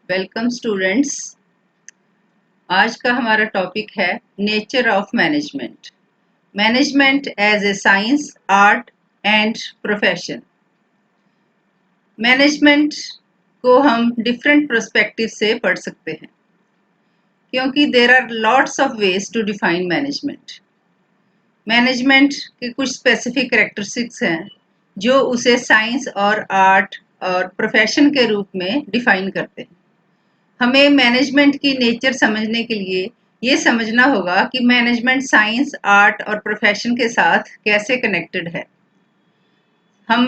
Welcome students. आज का हमारा टॉपिक है nature of management. Management as a science, art and profession. Management को हम डिफरेंट पर्सपेक्टिव से पढ़ सकते हैं, क्योंकि there are lots of ways to define management. Management के कुछ स्पेसिफिक कैरेक्टरिस्टिक्स हैं जो उसे साइंस और आर्ट और प्रोफेशन के रूप में डिफाइन करते हैं। हमें मैनेजमेंट की नेचर समझने के लिए ये समझना होगा कि मैनेजमेंट साइंस, आर्ट और प्रोफेशन के साथ कैसे कनेक्टेड है। हम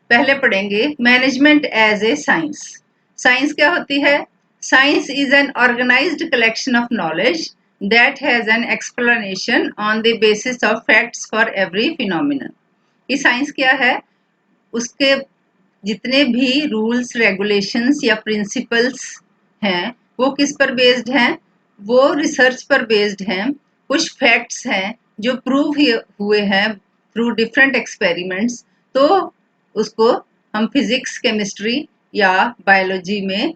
पहले पढ़ेंगे management as a science. Science क्या होती है? Science is an organised collection of knowledge that has an explanation on the basis of facts for every phenomenon. ये साइंस क्या है? उसके जितने भी रूल्स, रेगुलेशंस या प्रिंसिपल्स हैं वो किस पर बेस्ड हैं? वो रिसर्च पर बेस्ड हैं। कुछ फैक्ट्स हैं जो प्रूव हुए हैं थ्रू डिफरेंट एक्सपेरिमेंट्स, तो उसको हम फिजिक्स, केमिस्ट्री या बायोलॉजी में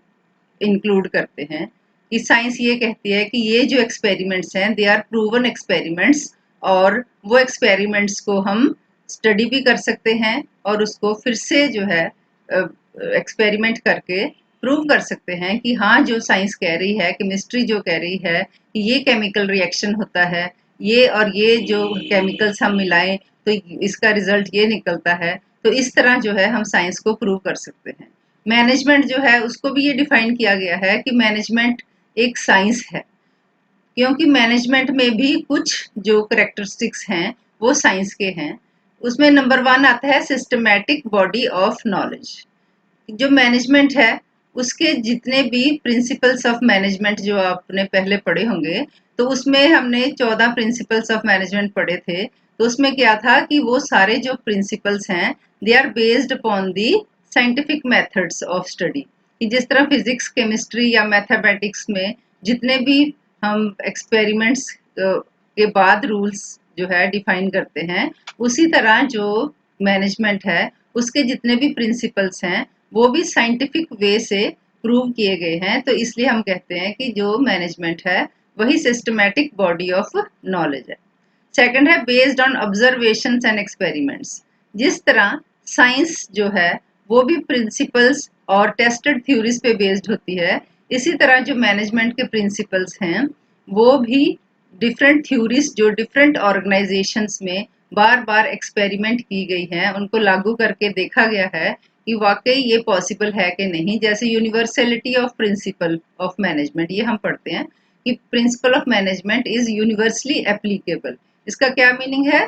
इंक्लूड करते हैं। कि साइंस ये कहती है कि ये जो एक्सपेरिमेंट्स हैं दे आर प्रूवन एक्सपेरिमेंट्स, और वो एक्सपेरिमेंट्स को हम स्टडी भी कर सकते हैं और उसको फिर से जो है एक्सपेरिमेंट करके प्रूव कर सकते हैं कि हाँ, जो साइंस कह रही है, केमिस्ट्री जो कह रही है कि ये केमिकल रिएक्शन होता है, ये और ये जो केमिकल्स हम मिलाएं तो इसका रिजल्ट ये निकलता है। तो इस तरह जो है हम साइंस को प्रूव कर सकते हैं। मैनेजमेंट जो है उसको भी ये डिफाइन किया गया है कि मैनेजमेंट एक साइंस है, क्योंकि मैनेजमेंट में भी कुछ जो करेक्टरिस्टिक्स हैं वो साइंस के हैं। उसमें नंबर 1 आता है सिस्टमैटिक बॉडी ऑफ नॉलेज। जो मैनेजमेंट है उसके जितने भी प्रिंसिपल्स ऑफ मैनेजमेंट जो आपने पहले पढ़े होंगे, तो उसमें हमने 14 प्रिंसिपल्स ऑफ मैनेजमेंट पढ़े थे। तो उसमें क्या था कि वो सारे जो प्रिंसिपल्स हैं they are based upon the scientific methods of study. कि जिस तरह फिजिक्स, केमिस्ट्री या मैथमेटिक्स में जितने भी हम एक्सपेरिमेंट्स के बाद रूल्स जो है डिफाइन करते हैं, उसी तरह जो मैनेजमेंट है उसके जितने भी प्रिंसिपल्स हैं वो भी साइंटिफिक वे से प्रूव किए गए हैं। तो इसलिए हम कहते हैं कि जो मैनेजमेंट है वही सिस्टमैटिक बॉडी ऑफ नॉलेज है। सेकंड है based on observations and experiments. जिस तरह साइंस जो है वो भी प्रिंसिपल्स और टेस्टेड थ्योरीज पे बेस्ड होती है, इसी तरह जो मैनेजमेंट के प्रिंसिपल्स हैं वो भी डिफरेंट थ्योरीज जो डिफरेंट ऑर्गेनाइजेशंस में बार बार एक्सपेरिमेंट की गई हैं, उनको लागू करके देखा गया है कि वाकई ये पॉसिबल है कि नहीं। जैसे universality of principle of management, ये हम पढ़ते हैं कि principle of management is universally applicable. इसका क्या मीनिंग है?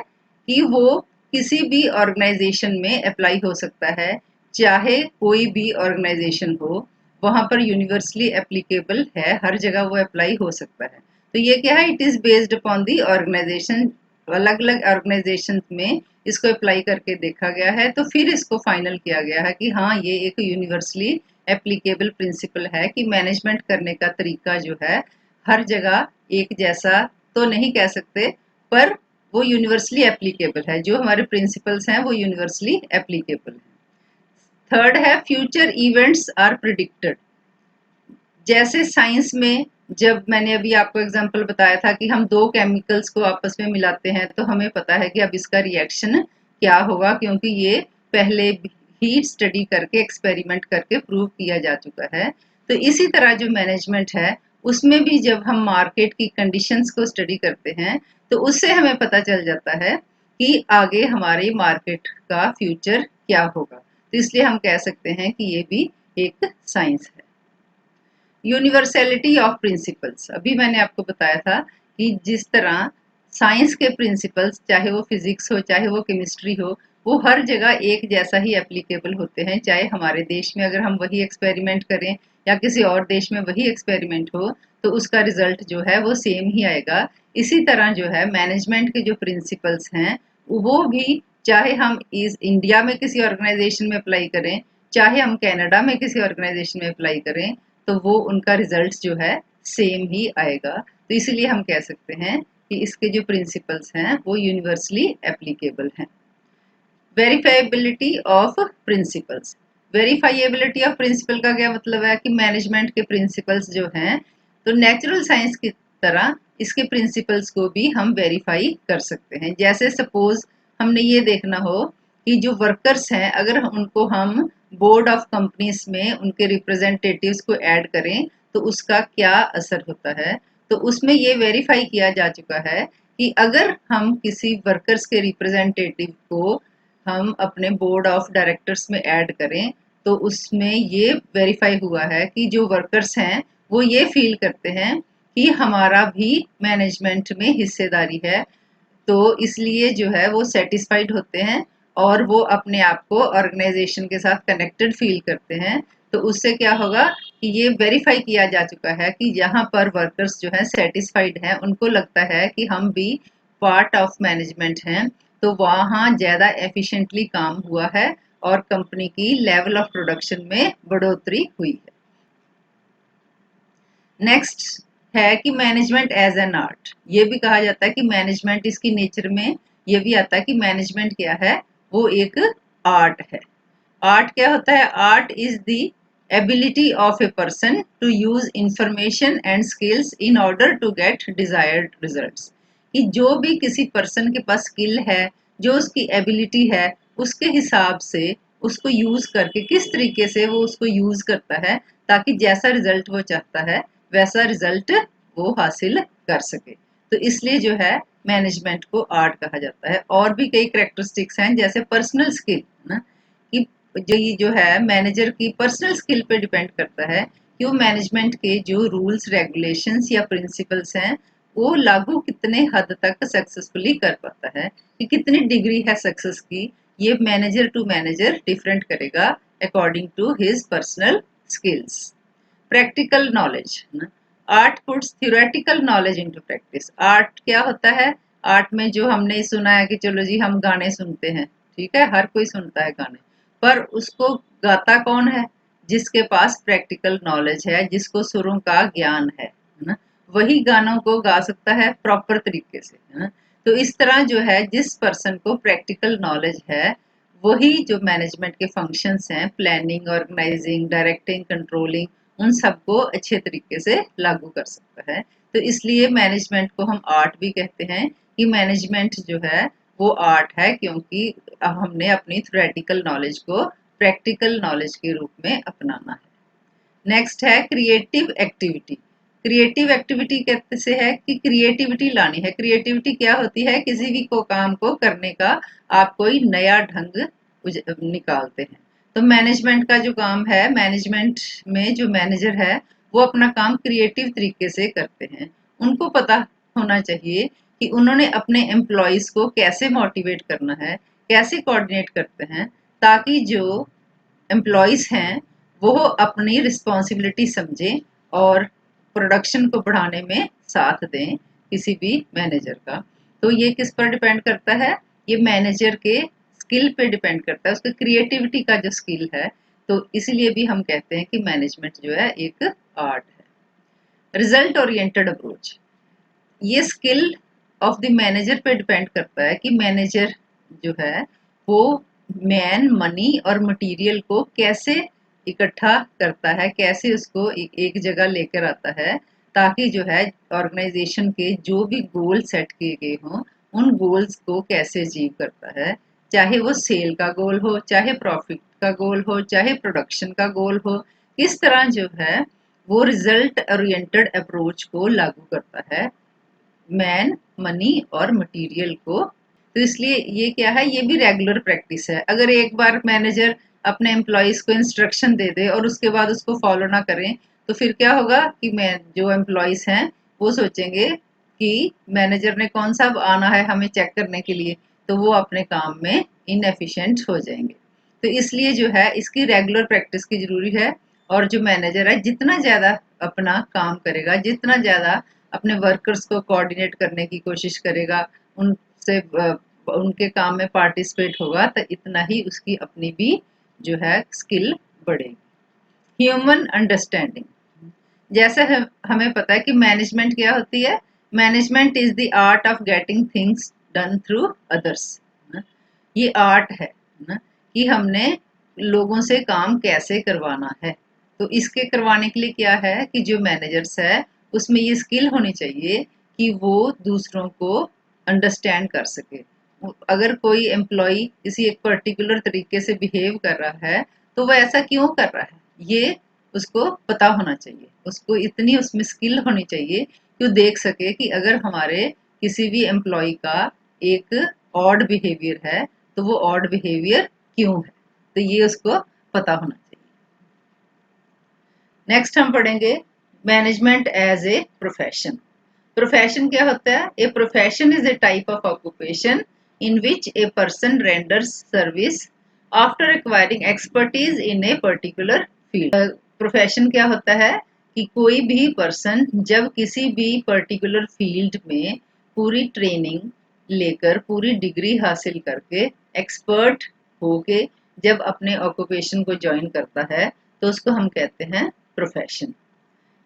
कि वो किसी भी ऑर्गेनाइजेशन में अप्लाई हो सकता है, चाहे कोई भी ऑर्गेनाइजेशन हो, वहां पर यूनिवर्सली एप्लीकेबल है, हर जगह वो अप्लाई हो सकता है। तो ये क्या है? It is based upon the organisation. अलग अलग ऑर्गेनाइजेशन में इसको अप्लाई करके देखा गया है, तो फिर इसको फाइनल किया गया है कि हाँ, ये एक यूनिवर्सली एप्लीकेबल प्रिंसिपल है कि मैनेजमेंट करने का तरीका जो है हर जगह एक जैसा तो नहीं कह सकते, पर वो यूनिवर्सली एप्लीकेबल है। जो हमारे प्रिंसिपल्स हैं वो यूनिवर्सली एप्लीकेबल है। थर्ड है फ्यूचर इवेंट्स आर प्रिडिक्टेड। जैसे साइंस में जब मैंने अभी आपको एग्जांपल बताया था कि हम दो केमिकल्स को आपस में मिलाते हैं तो हमें पता है कि अब इसका रिएक्शन क्या होगा, क्योंकि ये पहले ही स्टडी करके, एक्सपेरिमेंट करके प्रूव किया जा चुका है। तो इसी तरह जो मैनेजमेंट है उसमें भी जब हम मार्केट की कंडीशंस को स्टडी करते हैं तो उससे हमें पता चल जाता है कि आगे हमारे मार्केट का फ्यूचर क्या होगा। तो इसलिए हम कह सकते हैं कि ये भी एक साइंस है। यूनिवर्सैलिटी ऑफ प्रिंसिपल्स, अभी मैंने आपको बताया था कि जिस तरह साइंस के प्रिंसिपल्स, चाहे वो फिजिक्स हो चाहे वो केमिस्ट्री हो, वो हर जगह एक जैसा ही एप्लीकेबल होते हैं। चाहे हमारे देश में अगर हम वही एक्सपेरिमेंट करें या किसी और देश में वही एक्सपेरिमेंट हो, तो उसका रिजल्ट जो है वो सेम ही आएगा। इसी तरह जो है मैनेजमेंट के जो प्रिंसिपल्स हैं वो भी, चाहे हम इस इंडिया में किसी ऑर्गेनाइजेशन में अप्लाई करें, चाहे हम कनाडा में किसी ऑर्गेनाइजेशन में अप्लाई करें, तो वो उनका रिजल्ट जो है सेम ही आएगा। तो इसीलिए हम कह सकते हैं कि इसके जो प्रिंसिपल्स हैं वो यूनिवर्सली एप्लीकेबल हैं। Verifiability of principles. Verifiability of principle का क्या मतलब है कि मैनेजमेंट के प्रिंसिपल्स जो हैं, तो नेचुरल साइंस की तरह इसके प्रिंसिपल्स को भी हम वेरीफाई कर सकते हैं। जैसे सपोज हमने ये देखना हो कि जो वर्कर्स हैं, अगर उनको हम बोर्ड ऑफ कंपनीज में उनके रिप्रेजेंटेटिव्स को ऐड करें तो उसका क्या असर होता है। तो उसमें ये वेरीफाई किया जा चुका है कि अगर हम किसी वर्कर्स के रिप्रेजेंटेटिव को हम अपने बोर्ड ऑफ डायरेक्टर्स में ऐड करें तो उसमें ये वेरीफाई हुआ है कि जो वर्कर्स हैं वो ये फील करते हैं कि हमारा भी मैनेजमेंट में हिस्सेदारी है, तो इसलिए जो है वो सेटिस्फाइड होते हैं और वो अपने आप को ऑर्गेनाइजेशन के साथ कनेक्टेड फील करते हैं। तो उससे क्या होगा कि ये वेरीफाई किया जा चुका है कि जहाँ पर वर्कर्स जो हैं सेटिस्फाइड हैं, उनको लगता है कि हम भी पार्ट ऑफ मैनेजमेंट हैं, तो वहाँ ज़्यादा एफिशिएंटली काम हुआ है और कंपनी की लेवल ऑफ प्रोडक्शन में बढ़ोतरी हुई है। नेक्स्ट है कि मैनेजमेंट एज एन आर्ट। ये भी कहा जाता है कि मैनेजमेंट इसकी नेचर में ये भी आता है कि मैनेजमेंट क्या है, वो एक आर्ट है। आर्ट क्या होता है? Art is the ability of a person to use information and skills in order to get desired results. कि जो भी किसी पर्सन के पास स्किल है, जो उसकी एबिलिटी है, उसके हिसाब से उसको यूज करके किस तरीके से वो उसको यूज करता है ताकि जैसा रिजल्ट वो चाहता है वैसा रिजल्ट वो हासिल कर सके। तो इसलिए जो है मैनेजमेंट को आर्ट कहा जाता है। और भी कई करेक्टरिस्टिक्स हैं जैसे पर्सनल स्किल ना, कि जो ये जो है मैनेजर की पर्सनल स्किल पे डिपेंड करता है कि वो मैनेजमेंट के जो रूल्स रेगुलेशंस या प्रिंसिपल्स हैं वो लागू कितने हद तक सक्सेसफुली कर पाता है, कि कितनी डिग्री है सक्सेस की, ये मैनेजर टू मैनेजर डिफरेंट करेगा according to his personal skills. Practical knowledge, art puts theoretical knowledge into practice. Art क्या होता है? आर्ट में जो हमने सुना है कि चलो जी हम गाने सुनते हैं, ठीक है, हर कोई सुनता है गाने, पर उसको गाता कौन है? जिसके पास प्रैक्टिकल नॉलेज है, जिसको सुरों का ज्ञान है ना, वही गानों को गा सकता है प्रॉपर तरीके से, है ना। तो इस तरह जो है जिस पर्सन को प्रैक्टिकल नॉलेज है वही जो मैनेजमेंट के फंक्शंस हैं, प्लानिंग, ऑर्गेनाइजिंग, डायरेक्टिंग, कंट्रोलिंग, उन सबको अच्छे तरीके से लागू कर सकता है। तो इसलिए मैनेजमेंट को हम आर्ट भी कहते हैं कि मैनेजमेंट जो है वो आर्ट है, क्योंकि हमने अपनी थ्योरेटिकल नॉलेज को प्रैक्टिकल नॉलेज के रूप में अपनाना है। नेक्स्ट है क्रिएटिव एक्टिविटी। क्रिएटिव एक्टिविटी कहते से है कि क्रिएटिविटी लानी है। क्रिएटिविटी क्या होती है? किसी भी को काम को करने का आप कोई नया ढंग निकालते हैं। तो मैनेजमेंट का जो काम है, मैनेजमेंट में जो मैनेजर है वो अपना काम क्रिएटिव तरीके से करते हैं। उनको पता होना चाहिए कि उन्होंने अपने एम्प्लॉयज को कैसे मोटिवेट करना है, कैसे कोऑर्डिनेट करते हैं, ताकि जो एम्प्लॉयज हैं वो अपनी रिस्पॉन्सिबिलिटी समझें और प्रोडक्शन को बढ़ाने में साथ दें किसी भी मैनेजर का। तो ये किस पर डिपेंड करता है? ये मैनेजर के स्किल पे डिपेंड करता है, उसके क्रिएटिविटी का जो स्किल है। तो इसीलिए भी हम कहते हैं कि मैनेजमेंट जो है एक आर्ट है। रिजल्ट ओरिएंटेड अप्रोच, ये स्किल ऑफ द मैनेजर पे डिपेंड करता है कि मैनेजर जो है वो मैन, मनी और मटेरियल को कैसे इकट्ठा करता है, कैसे उसको एक जगह लेकर आता है, ताकि जो है ऑर्गेनाइजेशन के जो भी गोल सेट किए गए हों उन गोल्स को कैसे अचीव करता है। चाहे वो सेल का गोल हो, चाहे प्रॉफिट का गोल हो, चाहे प्रोडक्शन का गोल हो, किस तरह जो है वो रिजल्ट ओरिएंटेड अप्रोच को लागू करता है मैन, मनी और मटेरियल को। तो इसलिए ये क्या है, ये भी रेगुलर प्रैक्टिस है। अगर एक बार मैनेजर अपने एम्प्लॉयज को इंस्ट्रक्शन दे दे और उसके बाद उसको फॉलो ना करें तो फिर क्या होगा कि मैं जो एम्प्लॉयज हैं वो सोचेंगे कि मैनेजर ने कौन सा आना है हमें चेक करने के लिए, तो वो अपने काम में इनएफिशिएंट हो जाएंगे। तो इसलिए जो है इसकी रेगुलर प्रैक्टिस की जरूरी है। और जो मैनेजर है जितना ज़्यादा अपना काम करेगा, जितना ज़्यादा अपने वर्कर्स को कोऑर्डिनेट करने की कोशिश करेगा, उनसे उनके काम में पार्टिसिपेट होगा, तो इतना ही उसकी अपनी भी जो है स्किल बढ़ेगी। ह्यूमन अंडरस्टैंडिंग, जैसे हमें पता है कि मैनेजमेंट क्या होती है? Management is the art of getting things done through others. ये आर्ट है ना, कि हमने लोगों से काम कैसे करवाना है। तो इसके करवाने के लिए क्या है कि जो मैनेजर्स है उसमें ये स्किल होनी चाहिए कि वो दूसरों को अंडरस्टैंड कर सके। अगर कोई एम्प्लॉय किसी एक पर्टिकुलर तरीके से बिहेव कर रहा है तो वो ऐसा क्यों कर रहा है ये उसको पता होना चाहिए। उसको इतनी उसमें स्किल होनी चाहिए कि वो देख सके कि अगर हमारे किसी भी एम्प्लॉय का एक ऑड बिहेवियर है तो वो ऑड बिहेवियर क्यों है, तो ये उसको पता होना चाहिए। नेक्स्ट हम पढ़ेंगे management as a profession. Profession क्या होता है? A profession is a type of occupation in which a person renders service after acquiring expertise in a particular field. Profession क्या होता है कि कोई भी पर्सन जब किसी भी पर्टिकुलर फील्ड में पूरी ट्रेनिंग लेकर पूरी डिग्री हासिल करके एक्सपर्ट होके जब अपने ऑक्यूपेशन को ज्वाइन करता है तो उसको हम कहते हैं प्रोफेशन।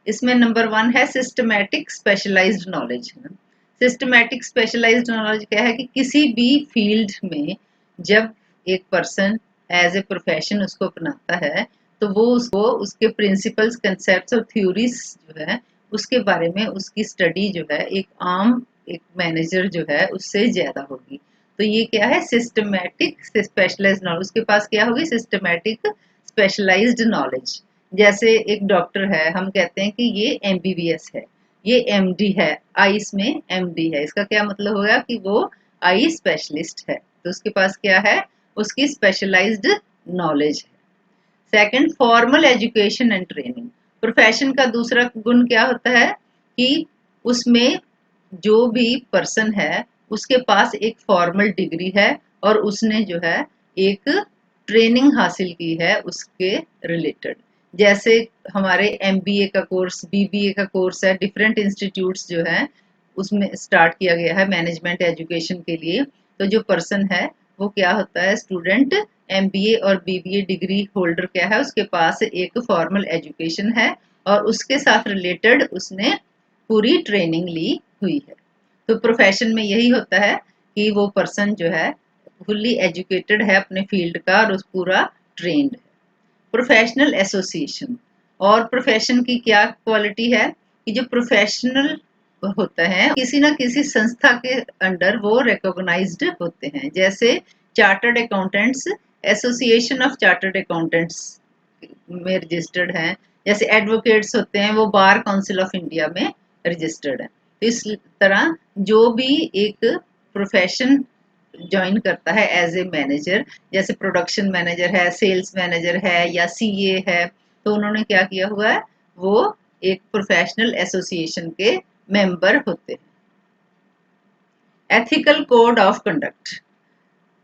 इसमें नंबर 1 है systematic specialised knowledge. Systematic specialised knowledge क्या है कि किसी भी फील्ड में जब एक पर्सन एज ए प्रोफेशन उसको अपनाता है तो वो उसको उसके प्रिंसिपल्स कंसेप्ट्स और थ्योरीज जो है उसके बारे में उसकी स्टडी जो है एक आम एक मैनेजर जो है उससे ज्यादा होगी। तो ये क्या है? Systematic specialised knowledge. उसके पास क्या होगी? Systematic specialised knowledge. जैसे एक डॉक्टर है, हम कहते हैं कि ये एमबीबीएस है, ये एमडी है, आईज में एमडी है। इसका क्या मतलब होगा कि वो आई स्पेशलिस्ट है। तो उसके पास क्या है? उसकी स्पेशलाइज्ड नॉलेज है। Second, formal education and training. Profession का दूसरा गुण क्या होता है कि उसमें जो भी पर्सन है उसके पास एक फॉर्मल डिग्री है और उसने जो है एक ट्रेनिंग हासिल की है उसके रिलेटेड। जैसे हमारे एमबीए का कोर्स, बीबीए का कोर्स है, डिफरेंट इंस्टीट्यूट्स जो है उसमें स्टार्ट किया गया है मैनेजमेंट एजुकेशन के लिए। तो जो पर्सन है वो क्या होता है? स्टूडेंट एमबीए और बीबीए डिग्री होल्डर क्या है? उसके पास एक फॉर्मल एजुकेशन है और उसके साथ रिलेटेड उसने पूरी ट्रेनिंग ली हुई है। तो प्रोफेशन में यही होता है कि वो पर्सन जो है फुल्ली एजुकेटेड है अपने फील्ड का और उस पूरा ट्रेंड है। Professional association. और प्रोफेशन की क्या क्वालिटी है कि जो प्रोफेशनल होता है किसी ना किसी संस्था के अंडर वो रिकॉग्नाइज्ड होते हैं। जैसे chartered accountants, association of chartered accountants में रजिस्टर्ड हैं। जैसे एडवोकेट्स होते हैं वो बार काउंसिल ऑफ इंडिया में रजिस्टर्ड है। तो इस तरह जो भी एक प्रोफेशन ज्वाइन करता है एज ए मैनेजर, जैसे प्रोडक्शन मैनेजर है, सेल्स मैनेजर है या सीए है, तो उन्होंने क्या किया हुआ है? वो एक प्रोफेशनल एसोसिएशन के मेंबर होते हैं। Ethical code of conduct.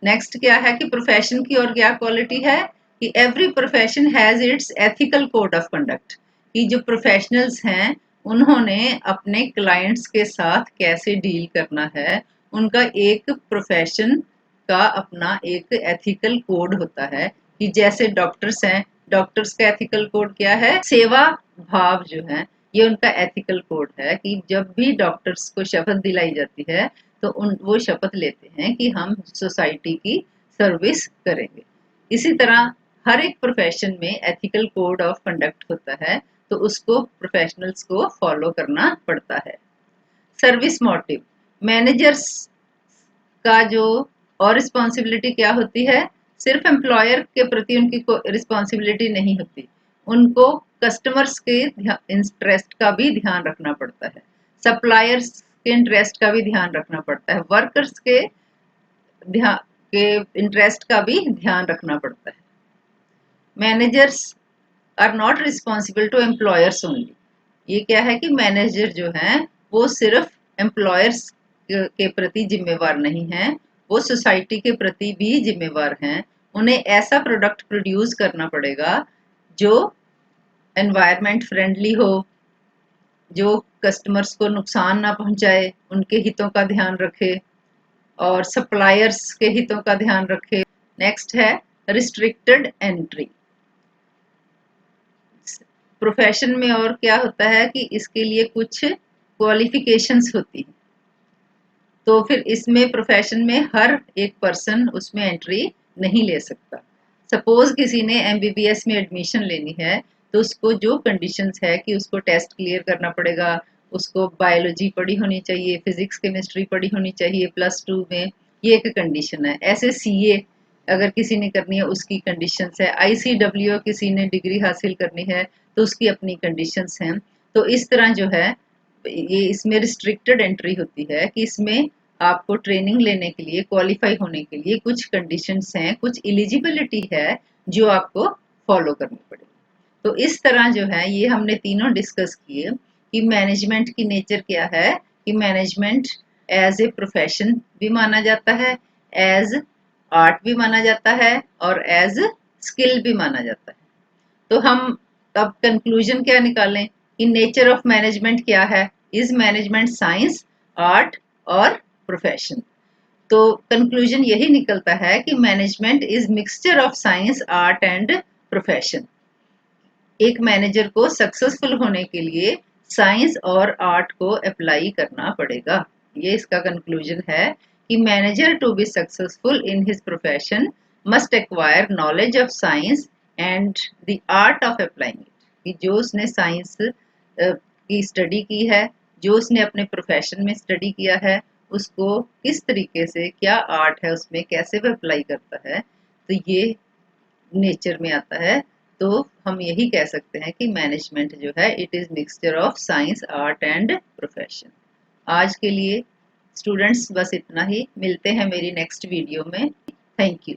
Next क्या है कि प्रोफेशन की और क्या क्वालिटी है कि every profession has its ethical code of conduct. कि जो प्रोफेशनल्स हैं उन्होंने अपने क्लाइंट्स के साथ कैसे डील करना है, उनका एक प्रोफेशन का अपना एक एथिकल कोड होता है। कि जैसे डॉक्टर्स हैं, डॉक्टर्स का एथिकल कोड क्या है? सेवा भाव जो है ये उनका एथिकल कोड है कि जब भी डॉक्टर्स को शपथ दिलाई जाती है तो वो शपथ लेते हैं कि हम सोसाइटी की सर्विस करेंगे। इसी तरह हर एक प्रोफेशन में एथिकल कोड ऑफ कंडक्ट होता है तो उसको प्रोफेशनल्स को फॉलो करना पड़ता है। Service motive. मैनेजर्स का जो और रिस्पॉन्सिबिलिटी क्या होती है? सिर्फ एम्प्लॉयर के प्रति उनकी रिस्पॉन्सिबिलिटी नहीं होती, उनको कस्टमर्स के इंटरेस्ट का भी ध्यान रखना पड़ता है, सप्लायर्स के इंटरेस्ट का भी ध्यान रखना पड़ता है, वर्कर्स के ध्यान के इंटरेस्ट का भी ध्यान रखना पड़ता है। Managers are not responsible to employers only. ये क्या है कि मैनेजर जो हैं वो सिर्फ एम्प्लॉयर्स के प्रति जिम्मेवार नहीं हैं, वो सोसाइटी के प्रति भी जिम्मेवार हैं। उन्हें ऐसा प्रोडक्ट प्रोड्यूस करना पड़ेगा जो एनवायरनमेंट फ्रेंडली हो, जो कस्टमर्स को नुकसान ना पहुंचाए, उनके हितों का ध्यान रखे और सप्लायर्स के हितों का ध्यान रखे। नेक्स्ट है रिस्ट्रिक्टेड एंट्री। प्रोफेशन में और क्या होता है कि इसके लिए कुछ क्वालिफिकेशंस होती हैं, तो फिर इसमें प्रोफेशन में हर एक पर्सन उसमें एंट्री नहीं ले सकता। सपोज किसी ने MBBS में एडमिशन लेनी है तो उसको जो कंडीशंस है कि उसको टेस्ट क्लियर करना पड़ेगा, उसको बायोलॉजी पढ़ी होनी चाहिए, फिजिक्स केमिस्ट्री पढ़ी होनी चाहिए +2 में, ये एक कंडीशन है। ऐसे CA अगर किसी ने करनी है उसकी कंडीशंस है, ICWO किसी ने डिग्री हासिल करनी है तो उसकी अपनी कंडीशंस हैं। तो इस तरह जो है ये इसमें रिस्ट्रिक्टेड एंट्री होती है कि इसमें आपको ट्रेनिंग लेने के लिए, क्वालिफाई होने के लिए कुछ कंडीशंस हैं, कुछ एलिजिबिलिटी है जो आपको फॉलो करनी पड़ेगी। तो इस तरह जो है ये हमने तीनों डिस्कस किए कि मैनेजमेंट की नेचर क्या है, कि मैनेजमेंट एज ए प्रोफेशन भी माना जाता है, एज आर्ट भी माना जाता है और एज स्किल भी माना जाता है। तो हम अब कंक्लूजन क्या निकालें कि नेचर ऑफ मैनेजमेंट क्या है, इज मैनेजमेंट साइंस, आर्ट और प्रोफेशन। तो कंक्लूजन यही निकलता है कि management is mixture of science, art and profession. एक मैनेजर को सक्सेसफुल होने के लिए साइंस और आर्ट को अप्लाई करना पड़ेगा। ये इसका कंक्लूजन है कि manager to be successful in his profession must acquire knowledge of science and the art of applying it. कि जो उसने साइंस की स्टडी की है, जो उसने अपने प्रोफेशन में स्टडी किया है, उसको किस तरीके से, क्या आर्ट है उसमें, कैसे वह अप्लाई करता है, तो ये नेचर में आता है। तो हम यही कह सकते हैं कि मैनेजमेंट जो है it is mixture of science, art and profession. आज के लिए स्टूडेंट्स बस इतना ही, मिलते हैं मेरी नेक्स्ट वीडियो में। Thank you.